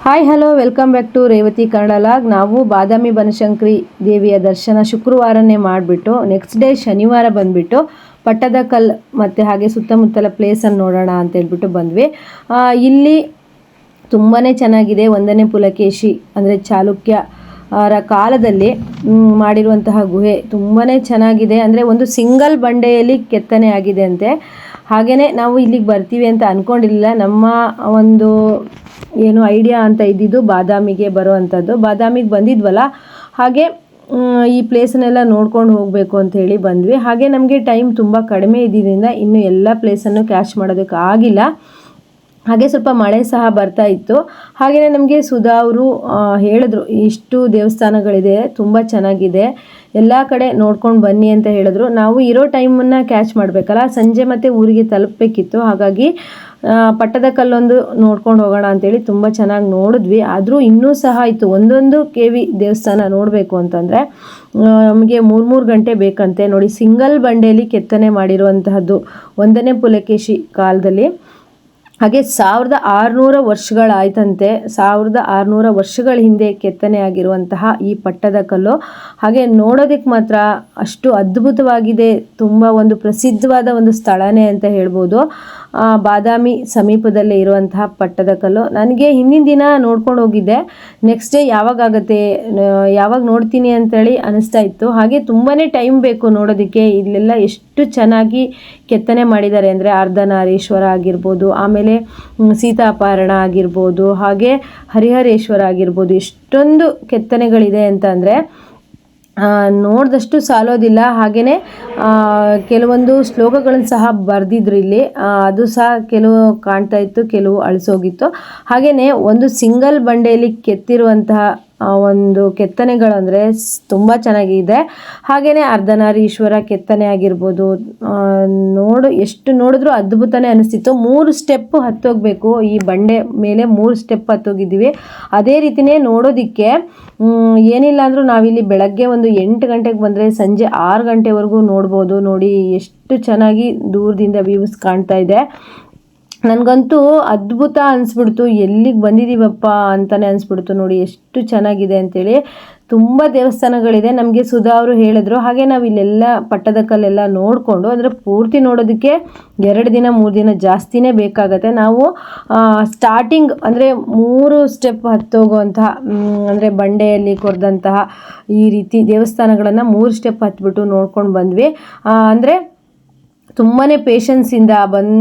Hi hello welcome back to Revathi Kannada log. ನಾವು ಬಾದಾಮಿ ಬನಶಂಕರಿ ದೇವಿಯ ದರ್ಶನ ಶುಕ್ರವಾರನೇ ಮಾಡಿಬಿಟ್ಟು ನೆಕ್ಸ್ಟ್ ಡೇ ಶನಿವಾರ ಬಂದುಬಿಟ್ಟು ಪಟ್ಟದಕಲ್ಲು ಮತ್ತು ಹಾಗೆ ಸುತ್ತಮುತ್ತಲ ಪ್ಲೇಸನ್ನು ನೋಡೋಣ ಅಂತ ಹೇಳ್ಬಿಟ್ಟು ಬಂದ್ವಿ. ಇಲ್ಲಿ ತುಂಬಾ ಚೆನ್ನಾಗಿದೆ. 1ನೇ ಪುಲಕೇಶಿ ಅಂದರೆ ಚಾಲುಕ್ಯ ಕಾಲದಲ್ಲಿ ಮಾಡಿರುವಂತಹ ಗುಹೆ ತುಂಬಾ ಚೆನ್ನಾಗಿದೆ. ಅಂದರೆ ಒಂದು ಸಿಂಗಲ್ ಬಂಡೆಯಲ್ಲಿ ಕೆತ್ತನೆ ಆಗಿದೆ ಅಂತೆ. ಹಾಗೆಯೇ ನಾವು ಇಲ್ಲಿಗೆ ಬರ್ತೀವಿ ಅಂತ ಅಂದ್ಕೊಂಡಿರಲಿಲ್ಲ. ನಮ್ಮ ಒಂದು ಏನು ಐಡಿಯಾ ಅಂತ ಇದ್ದಿದ್ದು ಬಾದಾಮಿಗೆ ಬರೋ ಅಂಥದ್ದು. ಬಾದಾಮಿಗೆ ಬಂದಿದ್ವಲ್ಲ, ಹಾಗೆ ಈ ಪ್ಲೇಸನ್ನೆಲ್ಲ ನೋಡ್ಕೊಂಡು ಹೋಗಬೇಕು ಅಂತ ಹೇಳಿ ಬಂದ್ವಿ. ಹಾಗೆ ನಮಗೆ ಟೈಮ್ ತುಂಬ ಕಡಿಮೆ ಇದ್ದಿದ್ದರಿಂದ ಇನ್ನೂ ಎಲ್ಲ ಪ್ಲೇಸನ್ನು ಕ್ಯಾಚ್ ಮಾಡೋದಕ್ಕೆ ಆಗಿಲ್ಲ. ಹಾಗೆ ಸ್ವಲ್ಪ ಮಳೆ ಸಹ ಬರ್ತಾ ಇತ್ತು. ಹಾಗೆಯೇ ನಮಗೆ ಸುಧಾ ಅವರು ಹೇಳಿದ್ರು, ಇಷ್ಟು ದೇವಸ್ಥಾನಗಳಿದೆ, ತುಂಬ ಚೆನ್ನಾಗಿದೆ, ಎಲ್ಲ ಕಡೆ ನೋಡ್ಕೊಂಡು ಬನ್ನಿ ಅಂತ ಹೇಳಿದ್ರು. ನಾವು ಇರೋ ಟೈಮನ್ನು ಕ್ಯಾಚ್ ಮಾಡಬೇಕಲ್ಲ, ಸಂಜೆ ಮತ್ತು ಊರಿಗೆ ತಲುಪಬೇಕಿತ್ತು. ಹಾಗಾಗಿ ಪಟ್ಟದಕಲ್ಲೊಂದು ನೋಡ್ಕೊಂಡು ಹೋಗೋಣ ಅಂತೇಳಿ ತುಂಬ ಚೆನ್ನಾಗಿ ನೋಡಿದ್ವಿ. ಆದರೂ ಇನ್ನೂ ಸಹ ಇತ್ತು. ಒಂದೊಂದು KV ದೇವಸ್ಥಾನ ನೋಡಬೇಕು ಅಂತಂದರೆ ನಮಗೆ 3 ಗಂಟೆ ಬೇಕಂತೆ. ನೋಡಿ, ಸಿಂಗಲ್ ಬಂಡೆಯಲ್ಲಿ ಕೆತ್ತನೆ ಮಾಡಿರುವಂತಹದ್ದು 1ನೇ ಪುಲಕೇಶಿ ಕಾಲದಲ್ಲಿ. ಹಾಗೆ 1600 ವರ್ಷಗಳಾಯ್ತಂತೆ. 1600 ವರ್ಷಗಳ ಹಿಂದೆ ಕೆತ್ತನೆ ಆಗಿರುವಂತಹ ಈ ಪಟ್ಟದಕಲ್ಲು ಹಾಗೆ ನೋಡೋದಕ್ಕೆ ಮಾತ್ರ ಅಷ್ಟು ಅದ್ಭುತವಾಗಿದೆ. ತುಂಬ ಒಂದು ಪ್ರಸಿದ್ಧವಾದ ಒಂದು ಸ್ಥಳನೇ ಅಂತ ಹೇಳ್ಬೋದು. ಬಾದಾಮಿ ಸಮೀಪದಲ್ಲೇ ಇರುವಂತಹ ಪಟ್ಟದಕಲ್ಲು. ನನಗೆ ಹಿಂದಿನ ದಿನ ನೋಡ್ಕೊಂಡು ಹೋಗಿದ್ದೆ, ನೆಕ್ಸ್ಟ್ ಡೇ ಯಾವಾಗತ್ತೆ ಯಾವಾಗ ನೋಡ್ತೀನಿ ಅಂತೇಳಿ ಅನಿಸ್ತಾ ಇತ್ತು. ಹಾಗೆ ತುಂಬಾ ಟೈಮ್ ಬೇಕು ನೋಡೋದಕ್ಕೆ. ಇಲ್ಲೆಲ್ಲ ಎಷ್ಟು ಚೆನ್ನಾಗಿ ಕೆತ್ತನೆ ಮಾಡಿದ್ದಾರೆ ಅಂದರೆ ಅರ್ಧನಾರೀಶ್ವರ ಆಗಿರ್ಬೋದು, ಆಮೇಲೆ ಸೀತಾಪಹರಣ ಆಗಿರ್ಬೋದು, ಹಾಗೆ ಹರಿಹರೇಶ್ವರ ಆಗಿರ್ಬೋದು, ಎಷ್ಟೊಂದು ಕೆತ್ತನೆಗಳಿದೆ ಅಂತಂದರೆ ನೋಡಿದಷ್ಟು ಸಾಲೋದಿಲ್ಲ. ಹಾಗೆಯೇ ಕೆಲವೊಂದು ಶ್ಲೋಕಗಳನ್ನು ಸಹ ಬರೆದಿದ್ರು ಇಲ್ಲಿ. ಅದು ಸಹ ಕೆಲವು ಕಾಣ್ತಾ ಇತ್ತು, ಕೆಲವು ಅಳಿಸೋಗಿತ್ತು. ಹಾಗೆಯೇ ಒಂದು ಸಿಂಗಲ್ ಬಂಡೆಯಲ್ಲಿ ಕೆತ್ತಿರುವಂತಹ ಒಂದು ಕೆತ್ತನೆಗಳು ಅಂದರೆ ತುಂಬ ಚೆನ್ನಾಗಿದೆ. ಹಾಗೆಯೇ ಅರ್ಧನಾರೀಶ್ವರ ಕೆತ್ತನೆ ಆಗಿರ್ಬೋದು, ಎಷ್ಟು ನೋಡಿದ್ರೂ ಅದ್ಭುತನೇ ಅನಿಸ್ತಿತ್ತು. 3 ಸ್ಟೆಪ್ ಹತ್ತೋಗಬೇಕು. ಈ ಬಂಡೆ ಮೇಲೆ 3 ಸ್ಟೆಪ್ ಹತ್ತೋಗಿದ್ದೀವಿ. ಅದೇ ರೀತಿಯೇ ನೋಡೋದಕ್ಕೆ ಏನಿಲ್ಲ ಅಂದರೂ ನಾವಿಲ್ಲಿ ಬೆಳಗ್ಗೆ ಒಂದು 8 ಗಂಟೆಗೆ ಬಂದರೆ ಸಂಜೆ 6 ಗಂಟೆವರೆಗೂ ನೋಡ್ಬೋದು. ನೋಡಿ ಎಷ್ಟು ಚೆನ್ನಾಗಿ ದೂರದಿಂದ ವ್ಯೂಸ್ ಕಾಣ್ತಾ ಇದೆ. ನನಗಂತೂ ಅದ್ಭುತ ಅನಿಸ್ಬಿಡ್ತು. ಎಲ್ಲಿಗೆ ಬಂದಿದ್ದೀವಪ್ಪ ಅಂತಲೇ ಅನಿಸ್ಬಿಡ್ತು. ನೋಡಿ ಎಷ್ಟು ಚೆನ್ನಾಗಿದೆ ಅಂತೇಳಿ. ತುಂಬ ದೇವಸ್ಥಾನಗಳಿದೆ. ನಮಗೆ ಸುಧಾ ಅವರು ಹೇಳಿದ್ರು. ಹಾಗೆ ನಾವು ಇಲ್ಲೆಲ್ಲ ಪಟ್ಟದಕಲ್ಲೆಲ್ಲ ನೋಡಿಕೊಂಡು, ಅಂದರೆ ಪೂರ್ತಿ ನೋಡೋದಕ್ಕೆ 2 ದಿನ 3 ದಿನ ಜಾಸ್ತಿನೇ ಬೇಕಾಗತ್ತೆ. ನಾವು ಸ್ಟಾರ್ಟಿಂಗ್ ಅಂದರೆ 3 ಸ್ಟೆಪ್ ಹತ್ತೋಗುವಂತಹ ಅಂದರೆ ಬಂಡೆಯಲ್ಲಿ ಕೊರೆದಂತಹ ಈ ರೀತಿ ದೇವಸ್ಥಾನಗಳನ್ನು 3 ಸ್ಟೆಪ್ ಹತ್ಬಿಟ್ಟು ನೋಡ್ಕೊಂಡು ಬಂದ್ವಿ. ಅಂದರೆ ತುಂಬಾ ಪೇಷನ್ಸಿಂದ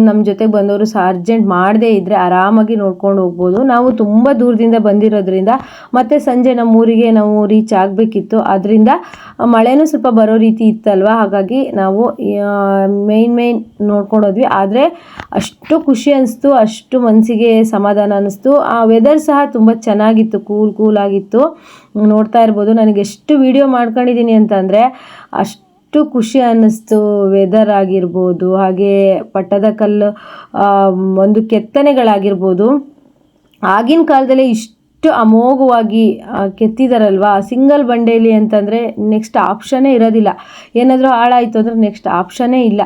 ನಮ್ಮ ಜೊತೆಗೆ ಬಂದವರು ಸಹ ಅರ್ಜೆಂಟ್ ಮಾಡದೇ ಇದ್ದರೆ ಆರಾಮಾಗಿ ನೋಡ್ಕೊಂಡು ಹೋಗ್ಬೋದು. ನಾವು ತುಂಬ ದೂರದಿಂದ ಬಂದಿರೋದ್ರಿಂದ ಮತ್ತು ಸಂಜೆ ನಮ್ಮ ಊರಿಗೆ ನಾವು ರೀಚ್ ಆಗಬೇಕಿತ್ತು. ಅದರಿಂದ ಮಳೆನೂ ಸ್ವಲ್ಪ ಬರೋ ರೀತಿ ಇತ್ತಲ್ವ, ಹಾಗಾಗಿ ನಾವು ಮೇಯ್ನ್ ನೋಡ್ಕೊಂಡು ಹೋದ್ವಿ. ಆದರೆ ಅಷ್ಟು ಖುಷಿ ಅನಿಸ್ತು, ಅಷ್ಟು ಮನಸ್ಸಿಗೆ ಸಮಾಧಾನ ಅನ್ನಿಸ್ತು. ಆ ವೆದರ್ ಸಹ ತುಂಬ ಚೆನ್ನಾಗಿತ್ತು, ಕೂಲ್ ಆಗಿತ್ತು. ನೋಡ್ತಾ ಇರ್ಬೋದು. ನನಗೆ ಎಷ್ಟು ವಿಡಿಯೋ ಮಾಡ್ಕೊಂಡಿದ್ದೀನಿ ಅಂತಂದರೆ ಅಷ್ಟು ಖುಷಿ ಅನ್ನಿಸ್ತು. ವೆದರ್ ಆಗಿರ್ಬೋದು, ಹಾಗೆ ಪಟ್ಟದಕಲ್ಲು ಒಂದು ಕೆತ್ತನೆಗಳಾಗಿರ್ಬೋದು. ಆಗಿನ ಕಾಲದಲ್ಲೇ ಇಷ್ಟು ಅಮೋಘವಾಗಿ ಕೆತ್ತಿದಾರಲ್ವ. ಸಿಂಗಲ್ ಬಂಡೆಯಲ್ಲಿ ಅಂತಂದರೆ ನೆಕ್ಸ್ಟ್ ಆಪ್ಷನ್ನೇ ಇರೋದಿಲ್ಲ. ಏನಾದರೂ ಹಾಳಾಯಿತು ಅಂದರೆ ನೆಕ್ಸ್ಟ್ ಆಪ್ಷನ್ನೇ ಇಲ್ಲ.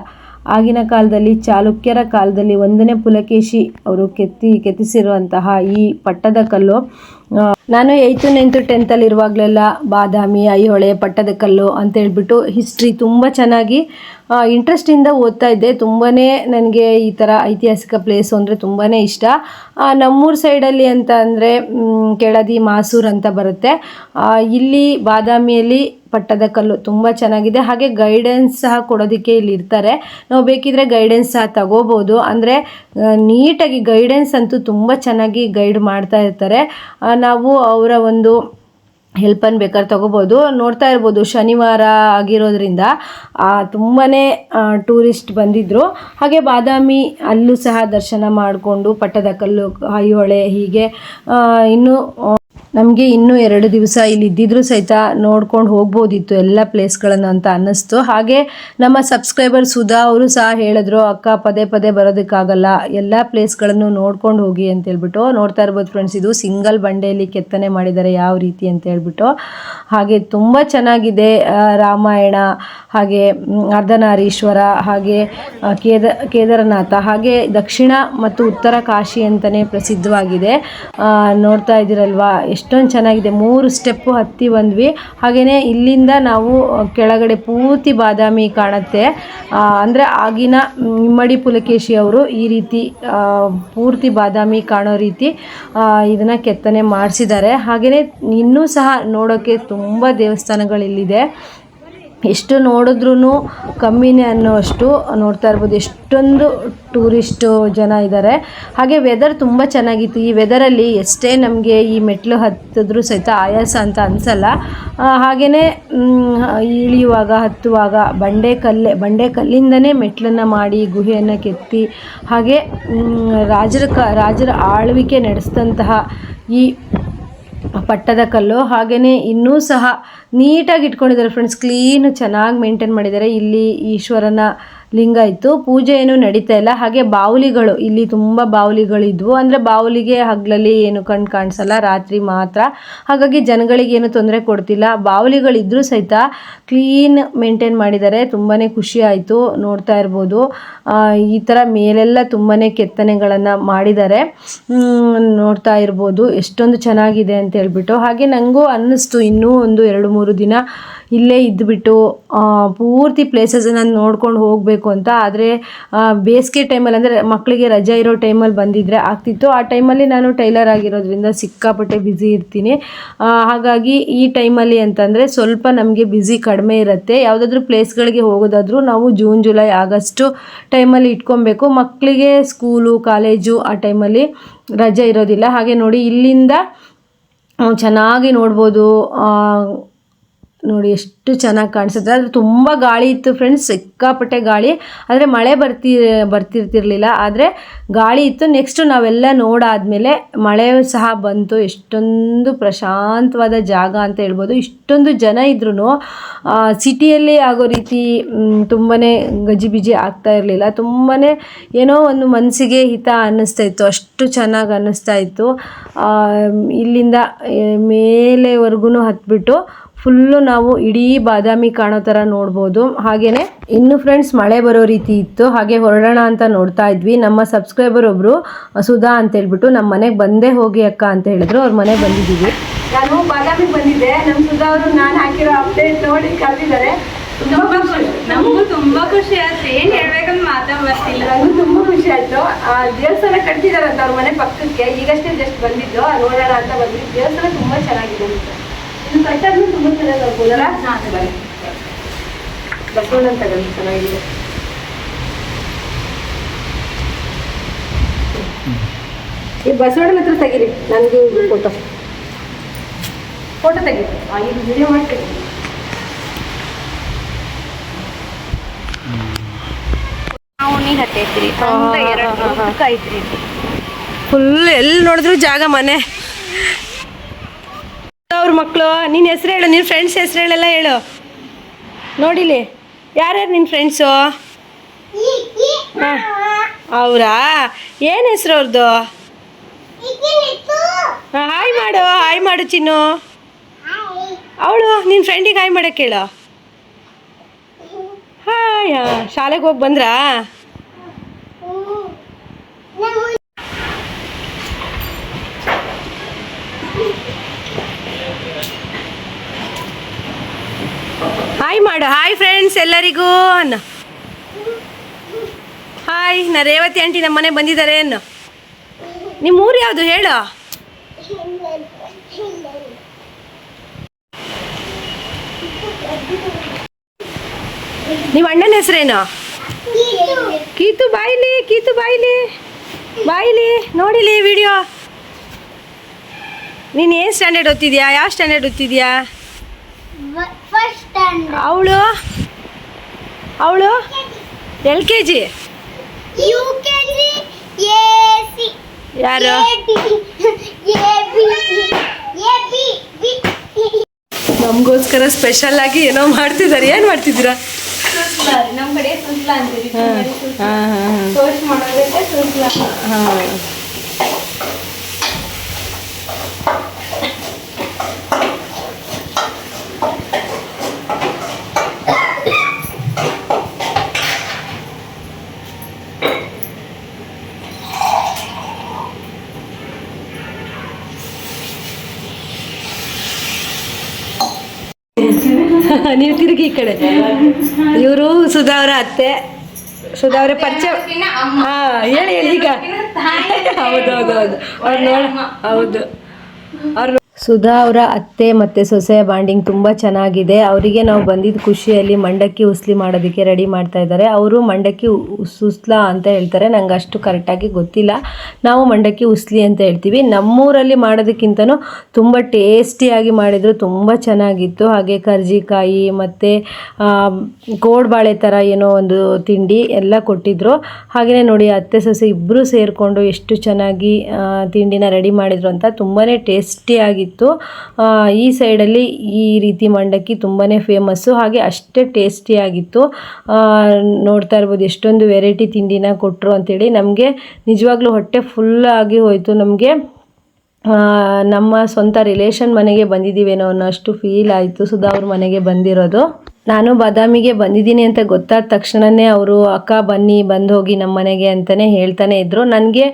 ಆಗಿನ ಕಾಲದಲ್ಲಿ ಚಾಲುಕ್ಯರ ಕಾಲದಲ್ಲಿ 1ನೇ ಪುಲಕೇಶಿ ಅವರು ಕೆತ್ತಿಸಿರುವಂತಹ ಈ ಪಟ್ಟದಕಲ್ಲು. ನಾನು 8th 9th 10th ಇರುವಾಗಲೆಲ್ಲ ಬಾದಾಮಿ, ಐಹೊಳೆ, ಪಟ್ಟದಕಲ್ಲು ಅಂತೇಳ್ಬಿಟ್ಟು ಹಿಸ್ಟ್ರಿ ತುಂಬ ಚೆನ್ನಾಗಿ ಇಂಟ್ರೆಸ್ಟಿಂದ ಓದ್ತಾ ಇದ್ದೆ. ತುಂಬಾ ನನಗೆ ಈ ಥರ ಐತಿಹಾಸಿಕ ಪ್ಲೇಸು ಅಂದರೆ ತುಂಬಾ ಇಷ್ಟ. ನಮ್ಮೂರ ಸೈಡಲ್ಲಿ ಅಂತ ಅಂದರೆ ಕೆಳದಿ ಮಾಸೂರು ಅಂತ ಬರುತ್ತೆ. ಇಲ್ಲಿ ಬಾದಾಮಿಯಲ್ಲಿ ಪಟ್ಟದಕಲ್ಲು ತುಂಬ ಚೆನ್ನಾಗಿದೆ. ಹಾಗೆ ಗೈಡೆನ್ಸ್ ಸಹ ಕೊಡೋದಕ್ಕೆ ಇಲ್ಲಿ ಇರ್ತಾರೆ. ನಾವು ಬೇಕಿದ್ರೆ ಗೈಡೆನ್ಸ್ ಸಹ ತಗೋಬೋದು. ಅಂದರೆ ನೀಟಾಗಿ ಗೈಡೆನ್ಸ್ ಅಂತೂ ತುಂಬ ಚೆನ್ನಾಗಿ ಗೈಡ್ ಮಾಡ್ತಾ ಇರ್ತಾರೆ. ನಾವು ಅವರ ಒಂದು ಹೆಲ್ಪನ್ನು ಬೇಕಾದ್ರೆ ತಗೋಬೋದು. ನೋಡ್ತಾ ಇರ್ಬೋದು, ಶನಿವಾರ ಆಗಿರೋದ್ರಿಂದ ತುಂಬಾ ಟೂರಿಸ್ಟ್ ಬಂದಿದ್ದರು. ಹಾಗೆ ಬಾದಾಮಿ ಅಲ್ಲೂ ಸಹ ದರ್ಶನ ಮಾಡಿಕೊಂಡು ಪಟ್ಟದಕಲ್ಲು, ಐಹೊಳೆ ಹೀಗೆ ನಮಗೆ ಇನ್ನೂ 2 ದಿವಸ ಇಲ್ಲಿ ಇದ್ದಿದ್ರೂ ಸಹಿತ ನೋಡ್ಕೊಂಡು ಹೋಗ್ಬೋದಿತ್ತು ಎಲ್ಲ ಪ್ಲೇಸ್ಗಳನ್ನು ಅಂತ ಅನ್ನಿಸ್ತು. ಹಾಗೆ ನಮ್ಮ ಸಬ್ಸ್ಕ್ರೈಬರ್ ಸುಧಾ ಅವರು ಸಹ ಹೇಳಿದ್ರು, ಅಕ್ಕ ಪದೇ ಬರೋದಕ್ಕಾಗಲ್ಲ, ಎಲ್ಲ ಪ್ಲೇಸ್ಗಳನ್ನು ನೋಡ್ಕೊಂಡು ಹೋಗಿ ಅಂತ ಹೇಳ್ಬಿಟ್ಟು. ನೋಡ್ತಾ ಇರ್ಬೋದು ಫ್ರೆಂಡ್ಸ್, ಇದು ಸಿಂಗಲ್ ಬಂಡೆಯಲ್ಲಿ ಕೆತ್ತನೆ ಮಾಡಿದ್ದಾರೆ ಯಾವ ರೀತಿ ಅಂತ ಹೇಳ್ಬಿಟ್ಟು. ಹಾಗೆ ತುಂಬ ಚೆನ್ನಾಗಿದೆ. ರಾಮಾಯಣ, ಹಾಗೆ ಅರ್ಧನಾರೀಶ್ವರ, ಹಾಗೆ ಕೇದಾರನಾಥ, ಹಾಗೆ ದಕ್ಷಿಣ ಮತ್ತು ಉತ್ತರ ಕಾಶಿ ಅಂತಲೇ ಪ್ರಸಿದ್ಧವಾಗಿದೆ. ನೋಡ್ತಾ ಇದ್ದೀರಲ್ವಾ ಎಷ್ಟೊಂದು ಚೆನ್ನಾಗಿದೆ. 3 ಸ್ಟೆಪ್ಪು ಹತ್ತಿ ಬಂದ್ವಿ. ಹಾಗೆಯೇ ಇಲ್ಲಿಂದ ನಾವು ಕೆಳಗಡೆ ಪೂರ್ತಿ ಬಾದಾಮಿ ಕಾಣುತ್ತೆ. ಅಂದರೆ ಆಗಿನ ಇಮ್ಮಡಿ ಪುಲಕೇಶಿ ಅವರು ಈ ರೀತಿ ಪೂರ್ತಿ ಬಾದಾಮಿ ಕಾಣೋ ರೀತಿ ಇದನ್ನು ಕೆತ್ತನೆ ಮಾಡಿಸಿದ್ದಾರೆ. ಹಾಗೆಯೇ ಇನ್ನೂ ಸಹ ನೋಡೋಕ್ಕೆ ತುಂಬ ದೇವಸ್ಥಾನಗಳಿಲ್ಲಿದೆ. ಎಷ್ಟು ನೋಡಿದ್ರೂ ಕಮ್ಮಿನೇ ಅನ್ನೋಷ್ಟು ನೋಡ್ತಾ ಇರ್ಬೋದು. ಎಷ್ಟೊಂದು ಟೂರಿಸ್ಟು ಜನ ಇದ್ದಾರೆ. ಹಾಗೆ ವೆದರ್ ತುಂಬ ಚೆನ್ನಾಗಿತ್ತು. ಈ ವೆದರಲ್ಲಿ ಎಷ್ಟೇ ನಮಗೆ ಈ ಮೆಟ್ಲು ಹತ್ತಿದ್ರೂ ಸಹಿತ ಆಯಾಸ ಅಂತ ಅನಿಸಲ್ಲ. ಹಾಗೆಯೇ ಇಳಿಯುವಾಗ ಹತ್ತುವಾಗ ಬಂಡೆಕಲ್ಲಿಂದನೇ ಮೆಟ್ಲನ್ನು ಮಾಡಿ ಗುಹೆಯನ್ನು ಕೆತ್ತಿ ಹಾಗೆ ರಾಜರ ಆಳ್ವಿಕೆ ನಡೆಸಿದಂತಹ ಈ ಪಟ್ಟದಕಲ್ಲು. ಹಾಗೆಯೇ ಇನ್ನೂ ಸಹ ನೀಟಾಗಿ ಇಟ್ಕೊಂಡಿದ್ದಾರೆ ಫ್ರೆಂಡ್ಸ್. ಕ್ಲೀನು ಚೆನ್ನಾಗಿ ಮೇಂಟೈನ್ ಮಾಡಿದ್ದಾರೆ. ಇಲ್ಲಿ ಈಶ್ವರನ ಲಿಂಗ ಇತ್ತು. ಪೂಜೆ ಏನೂ ನಡೀತಾ ಇಲ್ಲ. ಹಾಗೆ ಬಾವುಲಿಗಳು, ಇಲ್ಲಿ ತುಂಬ ಬಾವುಲಿಗಳಿದ್ವು. ಅಂದರೆ ಬಾವುಲಿಗೆ ಹಗಲಲ್ಲಿ ಏನು ಕಣ್ಣು ಕಾಣಿಸಲ್ಲ, ರಾತ್ರಿ ಮಾತ್ರ. ಹಾಗಾಗಿ ಜನಗಳಿಗೇನು ತೊಂದರೆ ಕೊಡ್ತಿಲ್ಲ. ಬಾವುಲಿಗಳಿದ್ರೂ ಸಹಿತ ಕ್ಲೀನ್ ಮೇಂಟೈನ್ ಮಾಡಿದ್ದಾರೆ. ತುಂಬಾ ಖುಷಿ ಆಯಿತು. ನೋಡ್ತಾ ಇರ್ಬೋದು ಈ ಥರ ಮೇಲೆಲ್ಲ ತುಂಬಾ ಕೆತ್ತನೆಗಳನ್ನು ಮಾಡಿದ್ದಾರೆ. ನೋಡ್ತಾ ಇರ್ಬೋದು ಎಷ್ಟೊಂದು ಚೆನ್ನಾಗಿದೆ ಅಂತ ಹೇಳ್ಬಿಟ್ಟು. ಹಾಗೆ ನನಗೂ ಅನ್ನಿಸ್ತು ಇನ್ನೂ ಒಂದು 2-3 ದಿನ ಇಲ್ಲೇ ಇದ್ದುಬಿಟ್ಟು ಪೂರ್ತಿ ಪ್ಲೇಸಸನ್ನು ನೋಡ್ಕೊಂಡು ಹೋಗಬೇಕು ಅಂತ. ಆದರೆ ಬೇಸಿಗೆ ಟೈಮಲ್ಲಿ ಅಂದರೆ ಮಕ್ಕಳಿಗೆ ರಜೆ ಇರೋ ಟೈಮಲ್ಲಿ ಬಂದಿದ್ದರೆ ಆಗ್ತಿತ್ತು. ಆ ಟೈಮಲ್ಲಿ ನಾನು ಟೈಲರ್ ಆಗಿರೋದ್ರಿಂದ ಸಿಕ್ಕಾಪಟ್ಟೆ ಬ್ಯುಸಿ ಇರ್ತೀನಿ. ಹಾಗಾಗಿ ಈ ಟೈಮಲ್ಲಿ ಅಂತಂದರೆ ಸ್ವಲ್ಪ ನಮಗೆ ಬ್ಯುಸಿ ಕಡಿಮೆ ಇರುತ್ತೆ. ಯಾವುದಾದ್ರೂ ಪ್ಲೇಸ್ಗಳಿಗೆ ಹೋಗೋದಾದರೂ ನಾವು ಜೂನ್, ಜುಲೈ, ಆಗಸ್ಟು ಟೈಮಲ್ಲಿ ಇಟ್ಕೊಬೇಕು. ಮಕ್ಕಳಿಗೆ ಸ್ಕೂಲು, ಕಾಲೇಜು ಆ ಟೈಮಲ್ಲಿ ರಜೆ ಇರೋದಿಲ್ಲ. ಹಾಗೆ ನೋಡಿ ಇಲ್ಲಿಂದ ಚೆನ್ನಾಗಿ ನೋಡ್ಬೋದು. ನೋಡಿ ಎಷ್ಟು ಚೆನ್ನಾಗಿ ಕಾಣಿಸುತ್ತೆ. ಆದರೆ ತುಂಬ ಗಾಳಿ ಇತ್ತು ಫ್ರೆಂಡ್ಸ್, ಸಿಕ್ಕಾಪಟ್ಟೆ ಗಾಳಿ. ಆದರೆ ಮಳೆ ಬರ್ತಿರ್ತಿರ್ಲಿಲ್ಲ, ಆದರೆ ಗಾಳಿ ಇತ್ತು. ನೆಕ್ಸ್ಟು ನಾವೆಲ್ಲ ನೋಡಾದಮೇಲೆ ಮಳೆ ಸಹ ಬಂತು. ಎಷ್ಟೊಂದು ಪ್ರಶಾಂತವಾದ ಜಾಗ ಅಂತ ಹೇಳ್ಬೋದು. ಇಷ್ಟೊಂದು ಜನ ಇದ್ರೂ ಸಿಟಿಯಲ್ಲಿ ಆಗೋ ರೀತಿ ತುಂಬಾ ಗಜಿಬಿಜಿ ಆಗ್ತಾ ಇರಲಿಲ್ಲ. ತುಂಬಾ ಏನೋ ಒಂದು ಮನಸ್ಸಿಗೆ ಹಿತ ಅನ್ನಿಸ್ತಾ ಇತ್ತು. ಅಷ್ಟು ಚೆನ್ನಾಗಿ ಅನ್ನಿಸ್ತಾ ಇತ್ತು. ಇಲ್ಲಿಂದ ಮೇಲೆವರೆಗೂ ಹತ್ಬಿಟ್ಟು ಫುಲ್ಲು ನಾವು ಇಡೀ ಬಾದಾಮಿ ಕಾಣೋ ಥರ ನೋಡ್ಬೋದು. ಹಾಗೆಯೇ ಇನ್ನು ಫ್ರೆಂಡ್ಸ್ ಮಳೆ ಬರೋ ರೀತಿ ಇತ್ತು. ಹಾಗೆ ಹೊರಡೋಣ ಅಂತ ನೋಡ್ತಾ ಇದ್ವಿ. ನಮ್ಮ ಸಬ್ಸ್ಕ್ರೈಬರ್ ಒಬ್ಬರು ಸುಧಾ ಅಂತ ಹೇಳ್ಬಿಟ್ಟು ನಮ್ಮ ಮನೆಗೆ ಬಂದೇ ಹೋಗಿ ಅಕ್ಕ ಅಂತ ಹೇಳಿದ್ರು. ಅವ್ರ ಮನೆಗೆ ಬಂದಿದ್ದೀವಿ. ನಾನು ಬಾದಾಮಿಗೆ ಬಂದಿದ್ದೆ. ನಮ್ಮ ಸುಧಾ ಅವರು ನಾನು ಹಾಕಿರೋ ಅಪ್ಡೇಟ್ ನೋಡಿ ಕರೆದಿದ್ದಾರೆ. ನಮಗೂ ತುಂಬಾ ಖುಷಿ ಆಯ್ತು. ಏನ್ ಹೇಳ್ಬೇಕಂತ ಮಾತಾಡ್ತಿಲ್ಲ. ನನಗೂ ತುಂಬ ಖುಷಿ ಆಯ್ತು. ದೇವಸ್ಥಾನ ಕಟ್ತಿದಾರಂತ ಅವ್ರ ಮನೆ ಪಕ್ಕಕ್ಕೆ. ಈಗಷ್ಟೇ ಜಸ್ಟ್ ಬಂದಿದ್ದು, ನೋಡೋಣ ಅಂತ ಬಂದಿದ್ದು. ದೇವಸ್ಥಾನ ತುಂಬ ಚೆನ್ನಾಗಿದೆ. ಇದು ಕಟ್ಟಾದ್ರೂ ತುಂಬ ಚೆನ್ನಾಗಿ ಆಗ್ಬೋದಲ್ಲ. ಬಸವಣ್ಣ ತಗೊಂಡು ಚೆನ್ನಾಗಿದೆ. ಈ ಬಸವಣ್ಣನ ಹತ್ರ ತೆಗೀರಿ, ನನಗೆ ಫೋಟೋ ತೆಗೀರಿ. ಇದು ವಿಡಿಯೋ ಮಾಡ್ತೀನಿ. ಫುಲ್ ಎಲ್ಲಿ ನೋಡಿದ್ರು ಜಾಗ ಮನೆ. ಅವ್ರ ಮಕ್ಕಳು. ನಿನ್ನ ಹೆಸರು ಹೇಳು, ನಿನ್ನ ಫ್ರೆಂಡ್ಸ್ ಹೆಸರು ಹೇಳೆಲ್ಲ ಹೇಳು. ನೋಡಿಲಿ ಯಾರ್ಯಾರು ನಿನ್ನ ಫ್ರೆಂಡ್ಸು? ಹಾಂ ಅವರಾ? ಏನು ಹೆಸರು ಅವ್ರದ್ದು? ಹಾಂ ಹಾಯ್ ಮಾಡು ಚಿನ್ನು. ಅವಳು ನಿನ್ನ ಫ್ರೆಂಡಿಗೆ ಹಾಯ್ ಮಾಡೋಕ್ಕೆ ಹೇಳು. ಹಾಯ್. ಶಾಲೆಗೆ ಹೋಗಿ ಬಂದ್ರಾ? ಹಾಯ್ ಮಾಡು. ಹಾಯ್ ಫ್ರೆಂಡ್ಸ್ ಎಲ್ಲರಿಗೂ ಅನ್ನು. ಹಾಯ್, ನಾ ರೇವತಿ ಆಂಟಿ ನಮ್ಮ ಮನೆ ಬಂದಿದ್ದಾರೆ ಅನ್ನು. ನಿಮ್ಮ ಊರು ಯಾವುದು ಹೇಳು? ನಿಮ್ಮ ಅಣ್ಣನ ಹೆಸರೇನು? ಕೀತು. ಬಾಯಿಲಿ ನೋಡಿಲಿ ವಿಡಿಯೋ. ನೀನು ಏನು ಸ್ಟ್ಯಾಂಡರ್ಡ್ ಓದ್ತಿದ್ಯಾ? ಯಾವ ಸ್ಟ್ಯಾಂಡರ್ಡ್ ಓದ್ತಿದ್ಯಾ? ಅವಳು LKG. ಯಾರು? ನಮಗೋಸ್ಕರ ಸ್ಪೆಷಲ್ ಆಗಿ ಏನೋ ಮಾಡ್ತಿದ್ದಾರೆ. ಏನು ಮಾಡ್ತಿದ್ದೀರಾ? ನಮ್ಮ ಕಡೆ ಸುಸ್ಲಾ ಅಂತೀವಿ. ನೀವು ತಿರುಗಿ ಈ ಕಡೆ. ಇವರು ಸುಧಾ ಅವರ ಅತ್ತೆ. ಸುಧಾ ಅವರ ಪರಿಚಯ. ಹಾ ಹೇಳಿ ಈಗ. ಹೌದು ಅವ್ರು ನೋಡ. ಹೌದು ಅವ್ರು ಸುಧಾ ಅವರ ಅತ್ತೆ ಮತ್ತು ಸೊಸೆಯ ಬಾಂಡಿಂಗ್ ತುಂಬ ಚೆನ್ನಾಗಿದೆ. ಅವರಿಗೆ ನಾವು ಬಂದಿದ್ದ ಖುಷಿಯಲ್ಲಿ ಮಂಡಕ್ಕಿ ಉಸ್ಲಿ ಮಾಡೋದಕ್ಕೆ ರೆಡಿ ಮಾಡ್ತಾ ಇದ್ದಾರೆ. ಅವರು ಮಂಡಕ್ಕಿ ಉಸ್ಲಾ ಅಂತ ಹೇಳ್ತಾರೆ, ನಂಗೆ ಅಷ್ಟು ಕರೆಕ್ಟಾಗಿ ಗೊತ್ತಿಲ್ಲ. ನಾವು ಮಂಡಕ್ಕಿ ಉಸ್ಲಿ ಅಂತ ಹೇಳ್ತೀವಿ. ನಮ್ಮೂರಲ್ಲಿ ಮಾಡೋದಕ್ಕಿಂತನೂ ತುಂಬ ಟೇಸ್ಟಿಯಾಗಿ ಮಾಡಿದರು, ತುಂಬ ಚೆನ್ನಾಗಿತ್ತು. ಹಾಗೆ ಕರ್ಜಿಕಾಯಿ ಮತ್ತು ಕೋಡ್ಬಾಳೆ ಥರ ಏನೋ ಒಂದು ತಿಂಡಿ ಎಲ್ಲ ಕೊಟ್ಟಿದ್ದರು. ಹಾಗೆಯೇ ನೋಡಿ ಅತ್ತೆ ಸೊಸೆ ಇಬ್ಬರು ಸೇರಿಕೊಂಡು ಎಷ್ಟು ಚೆನ್ನಾಗಿ ತಿಂಡಿನ ರೆಡಿ ಮಾಡಿದರು ಅಂತ. ತುಂಬಾ ಟೇಸ್ಟಿಯಾಗಿತ್ತು. ಈ ಸೈಡಲ್ಲಿ ಈ ರೀತಿ ಮಂಡಕ್ಕಿ ತುಂಬಾ ಫೇಮಸ್ಸು, ಹಾಗೆ ಅಷ್ಟೇ ಟೇಸ್ಟಿಯಾಗಿತ್ತು. ನೋಡ್ತಾ ಇರ್ಬೋದು ಎಷ್ಟೊಂದು ವೆರೈಟಿ ತಿಂಡಿನ ಕೊಟ್ಟರು ಅಂತೇಳಿ. ನಮಗೆ ನಿಜವಾಗ್ಲೂ ಹೊಟ್ಟೆ ಫುಲ್ ಆಗಿ ಹೋಯಿತು. ನಮಗೆ ನಮ್ಮ ಸ್ವಂತ ರಿಲೇಷನ್ ಮನೆಗೆ ಬಂದಿದ್ದೀವೇನೋ ಅನ್ನೋಷ್ಟು ಫೀಲ್ ಆಯಿತು ಸುಧಾ ಅವ್ರ ಮನೆಗೆ ಬಂದಿರೋದು. ನಾನು ಬಾದಾಮಿಗೆ ಬಂದಿದ್ದೀನಿ ಅಂತ ಗೊತ್ತಾದ ತಕ್ಷಣವೇ ಅವರು ಅಕ್ಕ ಬನ್ನಿ ಬಂದು ಹೋಗಿ ನಮ್ಮ ಮನೆಗೆ ಅಂತಲೇ ಹೇಳ್ತಾನೆ ಇದ್ದರು. ನನಗೆ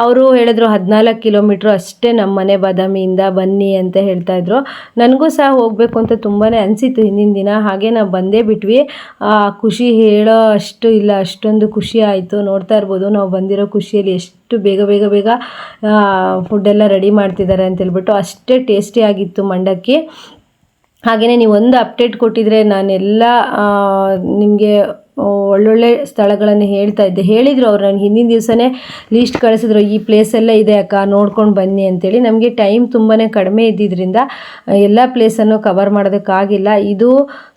ಅವರು ಹೇಳಿದ್ರು 14 ಕಿಲೋಮೀಟ್ರ್ ಅಷ್ಟೇ ನಮ್ಮ ಮನೆ ಬಾದಾಮಿಯಿಂದ, ಬನ್ನಿ ಅಂತ ಹೇಳ್ತಾಯಿದ್ರು. ನನಗೂ ಸಹ ಹೋಗಬೇಕು ಅಂತ ತುಂಬಾ ಅನಿಸಿತ್ತು ಹಿಂದಿನ ದಿನ. ಹಾಗೆ ನಾವು ಬಂದೇ ಬಿಟ್ವಿ. ಖುಷಿ ಹೇಳೋ ಅಷ್ಟು ಇಲ್ಲ, ಅಷ್ಟೊಂದು ಖುಷಿ ಆಯಿತು. ನೋಡ್ತಾ ಇರ್ಬೋದು ನಾವು ಬಂದಿರೋ ಖುಷಿಯಲ್ಲಿ ಎಷ್ಟು ಬೇಗ ಫುಡ್ಡೆಲ್ಲ ರೆಡಿ ಮಾಡ್ತಿದ್ದಾರೆ ಅಂತೇಳ್ಬಿಟ್ಟು. ಅಷ್ಟೇ ಟೇಸ್ಟಿಯಾಗಿತ್ತು ಮಂಡಕ್ಕಿ. ಹಾಗೆಯೇ ನೀವು ಒಂದು ಅಪ್ಡೇಟ್ ಕೊಟ್ಟಿದ್ರೆ ನಾನೆಲ್ಲ ನಿಮಗೆ ಒಳ್ಳೊಳ್ಳೆ ಸ್ಥಳಗಳನ್ನು ಹೇಳಿದರು ಅವ್ರು. ನನಗೆ ಹಿಂದಿನ ದಿವಸನೇ ಲೀಸ್ಟ್ ಕಳಿಸಿದ್ರು, ಈ ಪ್ಲೇಸೆಲ್ಲ ಇದೆ ಅಕ್ಕ ನೋಡ್ಕೊಂಡು ಬನ್ನಿ ಅಂತೇಳಿ. ನಮಗೆ ಟೈಮ್ ತುಂಬಾ ಕಡಿಮೆ ಇದ್ದಿದ್ದರಿಂದ ಎಲ್ಲ ಪ್ಲೇಸನ್ನು ಕವರ್ ಮಾಡೋದಕ್ಕಾಗಿಲ್ಲ. ಇದು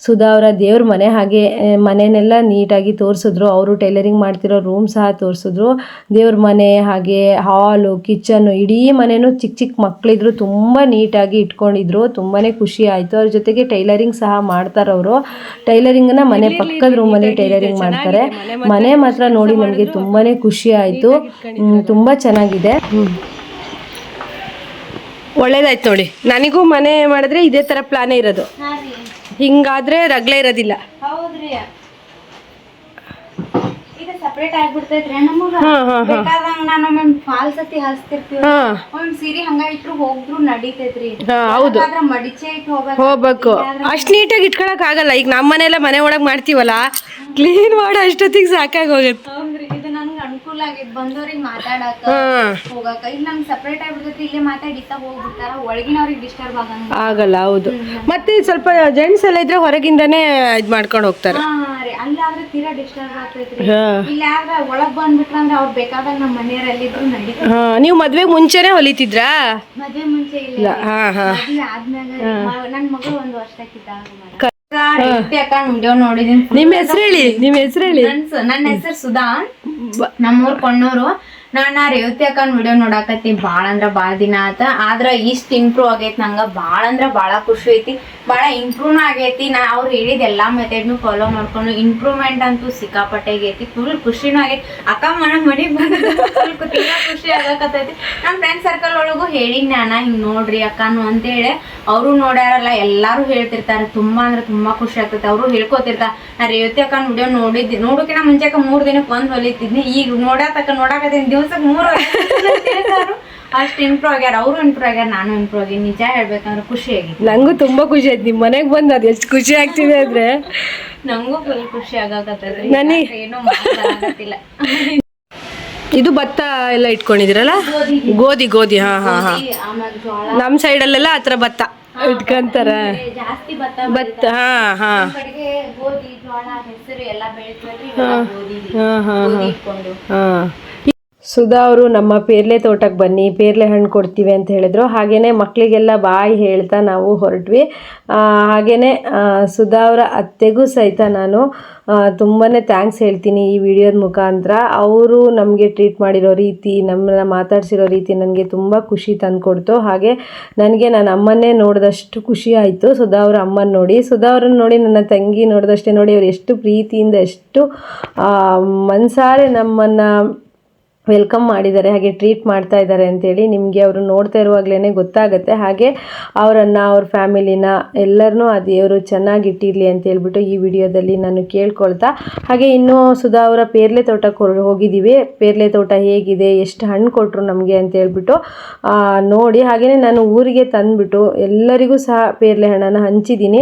ಸುಧಾ ಅವರ ದೇವ್ರ ಮನೆ. ಹಾಗೆ ಮನೆಯನ್ನೆಲ್ಲ ನೀಟಾಗಿ ತೋರಿಸಿದ್ರು. ಅವರು ಟೈಲರಿಂಗ್ ಮಾಡ್ತಿರೋ ರೂಮ್ ಸಹ ತೋರಿಸಿದ್ರು. ದೇವ್ರ ಮನೆ ಹಾಗೆ ಹಾಲು, ಕಿಚನ್ನು, ಇಡೀ ಮನೆಯೂ ಚಿಕ್ಕ ಮಕ್ಕಳಿದ್ರು, ತುಂಬ ನೀಟಾಗಿ ಇಟ್ಕೊಂಡಿದ್ರು. ತುಂಬಾ ಖುಷಿ ಆಯಿತು. ಅವ್ರ ಜೊತೆಗೆ ಟೈಲರಿಂಗ್ ಸಹ ಮಾಡ್ತಾರವರು. ಟೈಲರಿಂಗನ್ನ ಮನೆ ಪಕ್ಕದ ರೂಮಲ್ಲಿ ಟೈಲರಿಂಗ್ ಮಾಡ್ತಾರೆ. ಮನೆ ಮಾತ್ರ ನೋಡಿ ನಮಗೆ ತುಂಬಾ ಖುಷಿ ಆಯಿತು. ತುಂಬ ಚೆನ್ನಾಗಿದೆ. ಒಳ್ಳೇದಾಯ್ತು ನೋಡಿ. ನನಗೂ ಮನೆ ಮಾಡಿದ್ರೆ ಇದೇ ಥರ ಪ್ಲಾನೇ ಇರೋದು. ಹಿಂಗಾದ್ರೆ ರಗ್ಲೇ ಇರೋದಿಲ್ಲ. ಹೌದ್ರಿ, ಇದು ಸಪರೇಟ್ ಆಗ್ಬಿಡ್ತೈತ್ರಿ ನಮಗ. ಬೇಕಾದಂಗ ನಾನು ಒಮ್ಮೆ ಫಾಲ್ಸ್ ಅತಿ ಹಚ್ತಿರ್ತೀವಿ, ಒಮ್ಮೆ ಸೀರೆ ಹಂಗ ಇಟ್ರು ಹೋಗ್ರು ನಡೀತೈತ್ರಿ. ಹೌದು, ಮಡಿಚೆ ಇಟ್ಟು ಹೋಗ್ಬೇಕು. ಅಷ್ಟ್ ನೀಟಾಗಿ ಇಟ್ಕೊಳಕ್ ಆಗಲ್ಲ. ಈಗ ನಮ್ಮ ಮನೆಯೆಲ್ಲ ಮನೆ ಒಳಗ್ ಮಾಡ್ತೀವಲ್ಲ, ಕ್ಲೀನ್ ಮಾಡೋ ಅಷ್ಟೊತ್ತಿಗೆ ಸಾಕಾಗಿ ಹೋಗುತ್ತೆ. ಇದು ನನ್ಗೆ ಅನುಕೂಲ ಆಗೈತಿ ಬಂದವ್ರಿಗೆ ಮಾತಾಡಕ ಹೋಗಕ. ಇಲ್ಲಿ ನಮ್ಗೆ ಸಪರೇಟ್ ಆಗ್ಬಿಡ್ತೈತಿ, ಇಲ್ಲೇ ಮಾತಾಡಿತಾ ಹೋಗ್ಬಿಡ್ತಾರ, ಒಳಗಿನವ್ರಿಗೆ ಡಿಸ್ಟರ್ಬ್ ಆಗಲ್ಲ. ಹೌದು, ಮತ್ತೆ ಸ್ವಲ್ಪ ಜೆಂಟ್ಸ್ ಎಲ್ಲ ಇದ್ರೆ ಹೊರಗಿಂದಾನೇ ಇದ್ ಮಾಡ್ಕೊಂಡು ಹೋಗ್ತಾರೆ. ಅಲ್ಲಾದ್ರೆ ತೀರಾ ಡಿಸ್ಟರ್ಬ್ ಆಗ್ತೈತ್ರಿ. ಇಲ್ಲಿ ಆದ್ರೆ ಒಳಗ್ ಬಂದ್ಬಿಟ್ರ ಅಂದ್ರೆ ಅವ್ರು ಬೇಕಾದಾಗ ನಮ್ಮ ಮನೆಯವ್ರ ಎಲ್ಲಿದ್ರು ನಡೀತೈತಿ. ನೀವು ಮದ್ವೆಗ್ ಮುಂಚೆನೆ ಹೊಲಿತಿದ್ರಾ? ಮದ್ವೆ ಮುಂಚೆ ಇಲ್ಲ, ಮದ್ವೆ ಆದ್ಮ್ಯಾಗ ನನ್ ಮಗಳು 1 ವರ್ಷಕ್ಕಿದ್ದಾಗ ನೋಡಿದೀನಿ. ನಿಮ್ ಹೆಸರು ಹೇಳಿ. ನನ್ನ ಹೆಸರು ಸುಧಾ, ನಮ್ಮೂರ್ ಕೊಣ್ಣೂರು. ನಾನ್ ರೇವತಿ ಅಕ್ಕನ ವಿಡಿಯೋ ನೋಡಾಕತ್ತಿ ಬಾಳ ಅಂದ್ರ ಬಾಳ ದಿನ ಆತ. ಆದ್ರ ಇಷ್ಟ ಇಂಪ್ರೂವ್ ಆಗೈತಿ. ನಂಗ ಬಾಳ ಅಂದ್ರ ಬಾಳ ಖುಷಿ ಐತಿ. ಬಾಳ ಇಂಪ್ರೂವ್ ಆಗೈತಿ. ನಾ ಅವ್ರು ಹೇಳಿದ ಎಲ್ಲಾ ಮೆಥಡ್ನು ಫಾಲೋ ಮಾಡ್ಕೊಂಡು ಇಂಪ್ರೂವ್ಮೆಂಟ್ ಅಂತೂ ಸಿಕ್ಕಾಪಟ್ಟೆ ಆಗೈತಿ. ಫುಲ್ ಖುಷಿನೂ ಆಗೈತಿ. ಅಕ್ಕ ಮನಿಗ್ ಬಂದ ತೀರಾ ಖುಷಿ ಆಗಕತ್ತೈತಿ. ನಮ್ ಫ್ರೆಂಡ್ ಸರ್ಕಲ್ ಒಳಗೂ ಹೇಳಿನಿ ನಾನ, ಹಿಂಗ್ ನೋಡ್ರಿ ಅಕ್ಕನು ಅಂತೇಳಿ. ಅವರು ನೋಡ್ಯಾರಲ್ಲ, ಎಲ್ಲಾರು ಹೇಳ್ತಿರ್ತಾರೆ. ತುಂಬಾ ಅಂದ್ರ ತುಂಬಾ ಖುಷಿ ಆಗ್ತೈತಿ. ಅವರು ಹೇಳ್ಕೊತಿರ್ತಾರ. ನಾ ರೇವತಿ ಅಕ್ಕನ ವಿಡಿಯೋ ನೋಡೋಕಿನ ಮುಂಚೆಕ 3 ದಿನಕ್ಕೆ ಒಂದ್ ಹೊಲಿತಿದ್ನಿ. ಈಗ ನೋಡಾಕತ್ತೀನಿ ದಿವ್ಸಕ್ಕೆ 3 ಅಷ್ಟು ಇಂಪ್ರೂವ್ ಆಗ್ಯಾರ. ಅವರು ಇಂಪ್ರೂವ್ ಆಗ್ಯಾರ, ನಾನು ಇಂಪ್ರೂವ್ ಆಗಿ. ನಿಜ ಹೇಳ್ಬೇಕಂದ್ರೆ ಖುಷಿ ಆಗಿ. ನಂಗೂ ತುಂಬಾ ಖುಷಿ ಆಯ್ತು ನಿಮ್ ಮನೆಗ್ ಬಂದ್. ಅದ್ ಎಷ್ಟು ಖುಷಿ ಆಗ್ತಿದೆ ಅಂದ್ರೆ ನಂಗೂ ಫುಲ್ ಖುಷಿ ಆಗಕತ್ತದ್ರಿ. ಏನೋ ಮಾತಾಡಕತ್ತಿಲ್ಲ. ಇದು ಭತ್ತ ಎಲ್ಲ ಇಟ್ಕೊಂಡಿದಿರಲ್ಲ? ಗೋಧಿ. ಹಾ. ನಮ್ ಸೈಡ್ ಅಲ್ಲೆಲ್ಲ ಆತರ ಭತ್ತ ಇಟ್ಕೊಂತಾರ. ಜಾಸ್ತಿ ಭತ್ತ. ಹಾ. ಗೋಧಿ, ಜೋಳ, ಹೆಸರು ಎಲ್ಲ ಬೆಳಿತೀವಿ. ಸುಧಾ ಅವರು ನಮ್ಮ ಪೇರ್ಲೆ ತೋಟಕ್ಕೆ ಬನ್ನಿ, ಪೇರ್ಲೆ ಹಣ್ಣು ಕೊಡ್ತೀವಿ ಅಂತ ಹೇಳಿದ್ರು. ಹಾಗೆಯೇ ಮಕ್ಕಳಿಗೆಲ್ಲ ಬಾಯ್ ಹೇಳ್ತಾ ನಾವು ಹೊರಟ್ವಿ. ಹಾಗೆಯೇ ಸುಧಾ ಅವರ ಅತ್ತೆಗೂ ಸಹಿತ ನಾನು ತುಂಬಾ ಥ್ಯಾಂಕ್ಸ್ ಹೇಳ್ತೀನಿ ಈ ವಿಡಿಯೋದ ಮುಖಾಂತರ. ಅವರು ನಮಗೆ ಟ್ರೀಟ್ ಮಾಡಿರೋ ರೀತಿ, ನಮ್ಮನ್ನ ಮಾತಾಡ್ಸಿರೋ ರೀತಿ ನನಗೆ ತುಂಬ ಖುಷಿ ತಂದುಕೊಡ್ತು. ಹಾಗೆ ನನಗೆ ನನ್ನ ಅಮ್ಮನ್ನೇ ನೋಡಿದಷ್ಟು ಖುಷಿ ಆಯಿತು ಸುಧಾ ಅವರ ಅಮ್ಮನ ನೋಡಿ. ಸುಧಾ ಅವರನ್ನು ನೋಡಿ ನನ್ನ ತಂಗಿ ನೋಡಿದಷ್ಟೇ ನೋಡಿ ಅವ್ರು ಎಷ್ಟು ಪ್ರೀತಿಯಿಂದ, ಎಷ್ಟು ಮನಸಾರೆ ನಮ್ಮನ್ನು ವೆಲ್ಕಮ್ ಮಾಡಿದ್ದಾರೆ, ಹಾಗೆ ಟ್ರೀಟ್ ಮಾಡ್ತಾ ಇದ್ದಾರೆ ಅಂತೇಳಿ ನಿಮಗೆ ಅವರು ನೋಡ್ತಾ ಇರುವಾಗಲೇ ಗೊತ್ತಾಗುತ್ತೆ. ಹಾಗೆ ಅವರನ್ನು, ಅವ್ರ ಫ್ಯಾಮಿಲಿನ ಎಲ್ಲರನ್ನೂ ಆ ದೇವರು ಚೆನ್ನಾಗಿ ಇಟ್ಟಿರಲಿ ಅಂತ ಹೇಳ್ಬಿಟ್ಟು ಈ ವಿಡಿಯೋದಲ್ಲಿ ನಾನು ಕೇಳ್ಕೊಳ್ತಾ, ಹಾಗೆ ಇನ್ನೂ ಸುಧಾ ಅವರ ಪೇರ್ಲೆ ತೋಟಕ್ಕೆ ಹೋಗಿದ್ದೀವಿ. ಪೇರ್ಲೆ ತೋಟ ಹೇಗಿದೆ, ಎಷ್ಟು ಹಣ್ಣು ಕೊಟ್ಟರು ನಮಗೆ ಅಂತ ಹೇಳ್ಬಿಟ್ಟು ನೋಡಿ. ಹಾಗೆಯೇ ನಾನು ಊರಿಗೆ ತಂದುಬಿಟ್ಟು ಎಲ್ಲರಿಗೂ ಸಹ ಪೇರ್ಲೆ ಹಣ್ಣನ್ನು ಹಂಚಿದ್ದೀನಿ.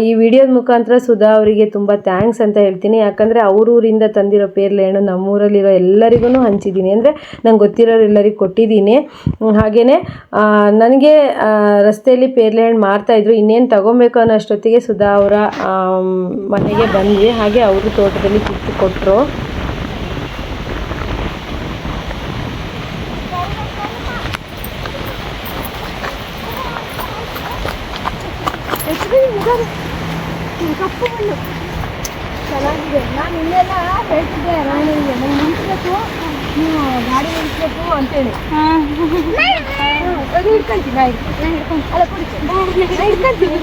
ಈ ವಿಡಿಯೋದ ಮುಖಾಂತರ ಸುಧಾ ಅವರಿಗೆ ತುಂಬ ಥ್ಯಾಂಕ್ಸ್ ಅಂತ ಹೇಳ್ತೀನಿ. ಯಾಕಂದರೆ ಅವ್ರ ಊರಿಂದ ತಂದಿರೋ ಪೇರ್ಲೆ ಹಣ್ಣು ನಮ್ಮೂರಲ್ಲಿರೋ ಎಲ್ಲರಿಗೂ ಹಂಚಿದ್ದೀನಿ, ಅಂದರೆ ನಂಗೆ ಗೊತ್ತಿರೋರೆಲ್ಲರಿಗೂ ಕೊಟ್ಟಿದ್ದೀನಿ. ಹಾಗೆಯೇ ನನಗೆ ರಸ್ತೆಯಲ್ಲಿ ಪೇರ್ಲೆ ಹಣ್ಣು ಮಾರ್ತಾಯಿದ್ರು, ಇನ್ನೇನು ತಗೊಬೇಕು ಅನ್ನೋ ಅಷ್ಟೊತ್ತಿಗೆ ಸುಧಾ ಅವರ ಮನೆಗೆ ಬಂದ್ವಿ. ಹಾಗೆ ಅವರು ತೋಟದಲ್ಲಿ ಕಿತ್ತು ಕೊಟ್ಟರು. ಕಪ್ಪು ಮಣ್ಣು ಚೆನ್ನಾಗಿದೆ. ನಾನು ಇನ್ನೆಲ್ಲ ಹೇಳ್ತಿದ್ದೆ ರಾಣಿಗೆ, ನಂಗೆ ನಿಲ್ಲಿಸ್ಬೇಕು, ನೀವು ಗಾಡಿ ನಿಲ್ಲಿಸ್ಬೇಕು ಅಂತೇಳಿ. ಅದು ಹಿಡ್ಕೊಂತೀನಿ, ನಾ ಹಿಡ್ಕೊಂಡು ಅಲ್ಲ ಕುಡಿಸಿ, ನಾ ಹಿಡ್ಕೊಂತೀನಿ.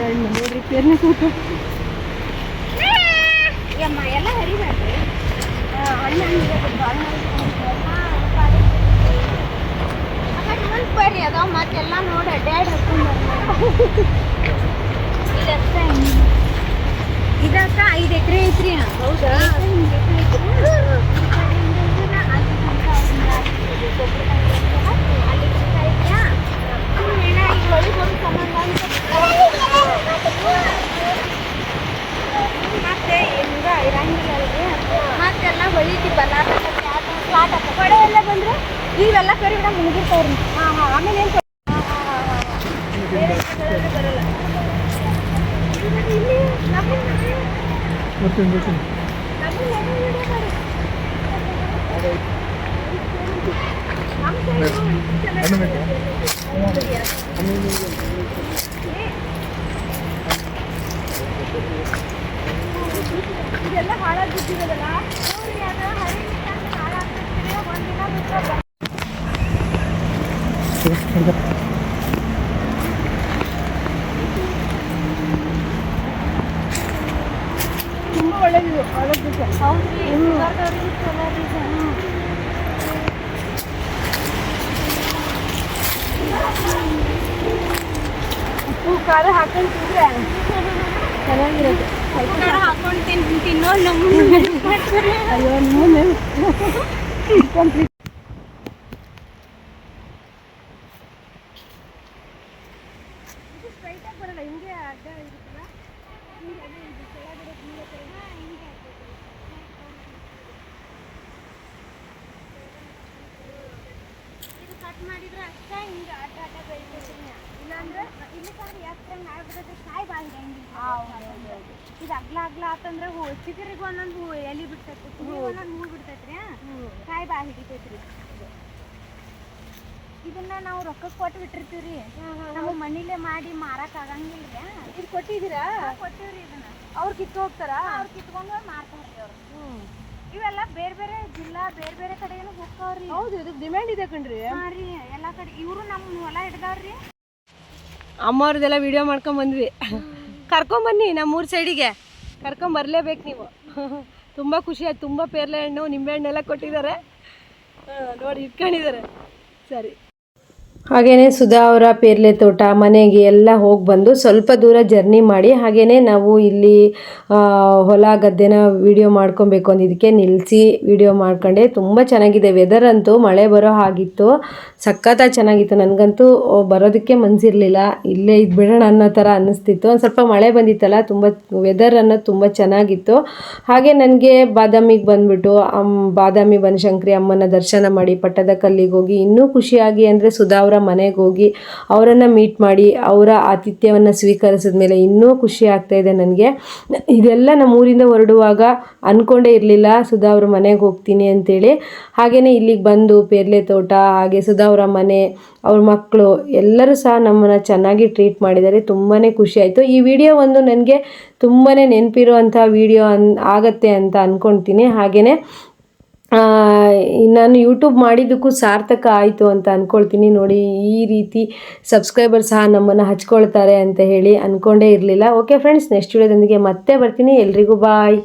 ಹಣ್ಣು ನೋಡ್ರಿ, ಪೇರ್ಲೆ ತೋಟ ಎಲ್ಲ ಹರಿಬೇಡ್ರಿ. ಬರ್ರಿ ಅದಾವ ಮತ್ತೆಲ್ಲ ನೋಡಿ ಅಡ್ಡಾಡಿ ಇದಕ್ಕ 5 ಎಕರೆ ಐತ್ರಿ. ಹೌದಾ? ಮತ್ತೆ ಮತ್ತೆಲ್ಲ ಹೊಳಿತಿ ಬಲಾಟ ಹೊಡೆ ಎಲ್ಲ ಬಂದ್ರೆ ಇವೆಲ್ಲ ಕರಿ ಬಿಡ ಮುಗಿರ್ತಾವ್ರಿ. ಆಮೇಲೆ ಏನು ಬರಲ್ಲ. ಇದೆಲ್ಲ ಹಾಳಾಗಿದ್ದಿರೋದಲ್ಲ, ಹಾಳಾಗ್ತಿದ್ರೆ ಒಂದಿನ ಬಿಟ್ಟು ತುಂಬ ಒಳ್ಳೇದಿದೆ. ಒಳ್ಳೇದಿದೆ. ಹೌದ್ರಿ, ಉಪ್ಪು ಖಾರ ಹಾಕೊಂಡು ತಿಂದ್ರೆ ಚೆನ್ನಾಗಿರುತ್ತೆ. ಹಾಕೊಂಡು ತಿನ್ನೋ ಅಯ್ಯೋ ನೀನು ಸ್ಟ್ರೈಟಾಗಿ ಬರಲ್ಲ, ಹಿಂಗೆ ಅಡ್ಡ ಇರುತ್ತಲ್ಲ, ಹಿಂಗೆ ಅದು ಇದು ಕೆಳಗಡೆ ಹಿಂಗೆ ಇದು ಕಟ್ ಮಾಡಿದ್ರೆ ಅಷ್ಟೇ ಹಿಂಗೆ ಅಡ್ಡ ಅಡ್ಡ ಬೆಳಿತೈತಿ. ಇಲ್ಲಾಂದ್ರೆ ಇಲ್ಲಿ ಕಾಯಿ ಯಾಕಂಗೆ ಆಗ್ಬಿಡುತ್ತೆ, ಕಾಯಿ ಬಾಯಿ ಹೆಂಗೆ. ಇದು ಅಗ್ಲ ಆತಂದ್ರೆ ಚಿಗುರಿಗೆ ಒಂದೊಂದು ಎಲೆ ಬಿಡ್ತೈತಿ, ಒಂದೊಂದು ಹೂ ಬಿಡ್ತೈತ್ರಿ, ಕಾಯಿ ಬಾಯಿ ಹಿಡಿತೈತ್ರಿ. ಇದನ್ನ ನಾವು ರೊಕ್ಕಕ್ಕೆ ಕೊಟ್ಟು ಬಿಟ್ಟಿರ್ತೀವ್ರಿ, ನಮಗೆ ಮನೇಲೆ ಮಾಡಿ ಮಾರಕ್ ಆಗಂಗಿಲ್ರಿ. ಇದು ಕೊಟ್ಟಿದ್ದೀರಾ? ಕೊಟ್ಟಿವ್ರಿ. ಇದನ್ನ ಅವ್ರು ಕಿತ್ತು ಹೋಗ್ತಾರ, ಅವ್ರು ಕಿತ್ಕೊಂಡು ಮಾರ್ತಾರ್ರಿ ಅವ್ರು. ಇವೆಲ್ಲ ಬೇರೆ ಬೇರೆ ಜಿಲ್ಲಾ, ಬೇರೆ ಬೇರೆ ಕಡೆ ಏನು ಹೋಗ್ತಾವ್ರಿ. ಹೌದು, ಇದಕ್ಕೆ ಡಿಮ್ಯಾಂಡ್ ಇದೆ ಕಣ್ರಿ. ಹಾಂ ರೀ, ಎಲ್ಲ ಕಡೆ ಇವರು ನಮ್ಮ ಹೊಲ ಹಿಡ್ದಾವ್ರಿ. ಅಮ್ಮವ್ರದ್ದೆಲ್ಲ ವಿಡಿಯೋ ಮಾಡ್ಕೊಂಬಂದ್ವಿ. ಕರ್ಕೊಂಬನ್ನಿ ನಮ್ಮೂರ ಸೈಡಿಗೆ, ಕರ್ಕೊಂಬರ್ಲೇಬೇಕು ನೀವು. ತುಂಬ ಖುಷಿ ಆಯ್ತು. ತುಂಬ ಪೇರ್ಲೆ ಹಣ್ಣು, ನಿಂಬೆ ಹಣ್ಣೆಲ್ಲ ಕೊಟ್ಟಿದ್ದಾರೆ ನೋಡಿ, ಇಟ್ಕೊಂಡಿದ್ದಾರೆ. ಸರಿ. ಹಾಗೆಯೇ ಸುಧಾ ಅವರ ಪೇರ್ಲೆ ತೋಟ ಮನೆಗೆ ಎಲ್ಲ ಹೋಗಿ ಬಂದು ಸ್ವಲ್ಪ ದೂರ ಜರ್ನಿ ಮಾಡಿ, ಹಾಗೆಯೇ ನಾವು ಇಲ್ಲಿ ಹೊಲ ಗದ್ದೆನ ವಿಡಿಯೋ ಮಾಡ್ಕೊಬೇಕು ಅಂದಿದ್ದಕ್ಕೆ ನಿಲ್ಲಿಸಿ ವಿಡಿಯೋ ಮಾಡ್ಕೊಂಡೆ. ತುಂಬ ಚೆನ್ನಾಗಿದೆ. ವೆದರ್ ಅಂತೂ ಮಳೆ ಬರೋ ಹಾಗಿತ್ತು, ಸಖತ್ತಾಗಿ ಚೆನ್ನಾಗಿತ್ತು. ನನಗಂತೂ ಬರೋದಕ್ಕೆ ಮನಸ್ಸಿರಲಿಲ್ಲ, ಇಲ್ಲೇ ಇದು ಬಿಡೋಣ ಅನ್ನೋ ಥರ ಅನ್ನಿಸ್ತಿತ್ತು. ಒಂದು ಸ್ವಲ್ಪ ಮಳೆ ಬಂದಿತ್ತಲ್ಲ, ತುಂಬ ವೆದರ್ ಅನ್ನೋದು ತುಂಬ ಚೆನ್ನಾಗಿತ್ತು. ಹಾಗೆ ನನಗೆ ಬಾದಾಮಿಗೆ ಬಂದುಬಿಟ್ಟು ಬಾದಾಮಿ ಬನಶಂಕರಿ ಅಮ್ಮನ ದರ್ಶನ ಮಾಡಿ ಪಟ್ಟದ ಕಲ್ಲಿಗೆ ಹೋಗಿ ಇನ್ನೂ ಖುಷಿಯಾಗಿ, ಅಂದರೆ ಸುಧಾ ಅವರ ಮನೆಗೆ ಹೋಗಿ ಅವರನ್ನು ಮೀಟ್ ಮಾಡಿ ಅವರ ಆತಿಥ್ಯವನ್ನು ಸ್ವೀಕರಿಸಿದ ಮೇಲೆ ಇನ್ನೂ ಖುಷಿ ಆಗ್ತಾಯಿದೆ ನನಗೆ. ಇದೆಲ್ಲ ನಮ್ಮೂರಿಂದ ಹೊರಡುವಾಗ ಅಂದ್ಕೊಂಡೇ ಇರಲಿಲ್ಲ ಸುಧಾ ಅವ್ರ ಮನೆಗೆ ಹೋಗ್ತೀನಿ ಅಂತೇಳಿ. ಹಾಗೆಯೇ ಇಲ್ಲಿಗೆ ಬಂದು ಪೇರ್ಲೆ ತೋಟ, ಹಾಗೆ ಸುಧಾ ಅವರ ಮನೆ, ಅವ್ರ ಮಕ್ಕಳು ಎಲ್ಲರೂ ಸಹ ನಮ್ಮನ್ನು ಚೆನ್ನಾಗಿ ಟ್ರೀಟ್ ಮಾಡಿದ್ದಾರೆ. ತುಂಬಾ ಖುಷಿ ಆಯಿತು. ಈ ವಿಡಿಯೋ ಒಂದು ನನಗೆ ತುಂಬಾ ನೆನಪಿರುವಂಥ ವಿಡಿಯೋ ಆಗತ್ತೆ ಅಂತ ಅಂದ್ಕೊಳ್ತೀನಿ. ಹಾಗೆಯೇ ನಾನು ಯೂಟ್ಯೂಬ್ ಮಾಡಿದ್ದಕ್ಕೂ ಸಾರ್ಥಕ ಆಯಿತು ಅಂತ ಅಂದ್ಕೊಳ್ತೀನಿ. ನೋಡಿ, ಈ ರೀತಿ ಸಬ್ಸ್ಕ್ರೈಬರ್ ಸಹ ನಮ್ಮನ್ನು ಹಚ್ಕೊಳ್ತಾರೆ ಅಂತ ಹೇಳಿ ಅಂದ್ಕೊಂಡೇ ಇರಲಿಲ್ಲ. ಓಕೆ ಫ್ರೆಂಡ್ಸ್, ನೆಕ್ಸ್ಟ್ ವಿಡಿಯೋದೊಂದಿಗೆ ಮತ್ತೆ ಬರ್ತೀನಿ. ಎಲ್ರಿಗೂ ಬಾಯ್.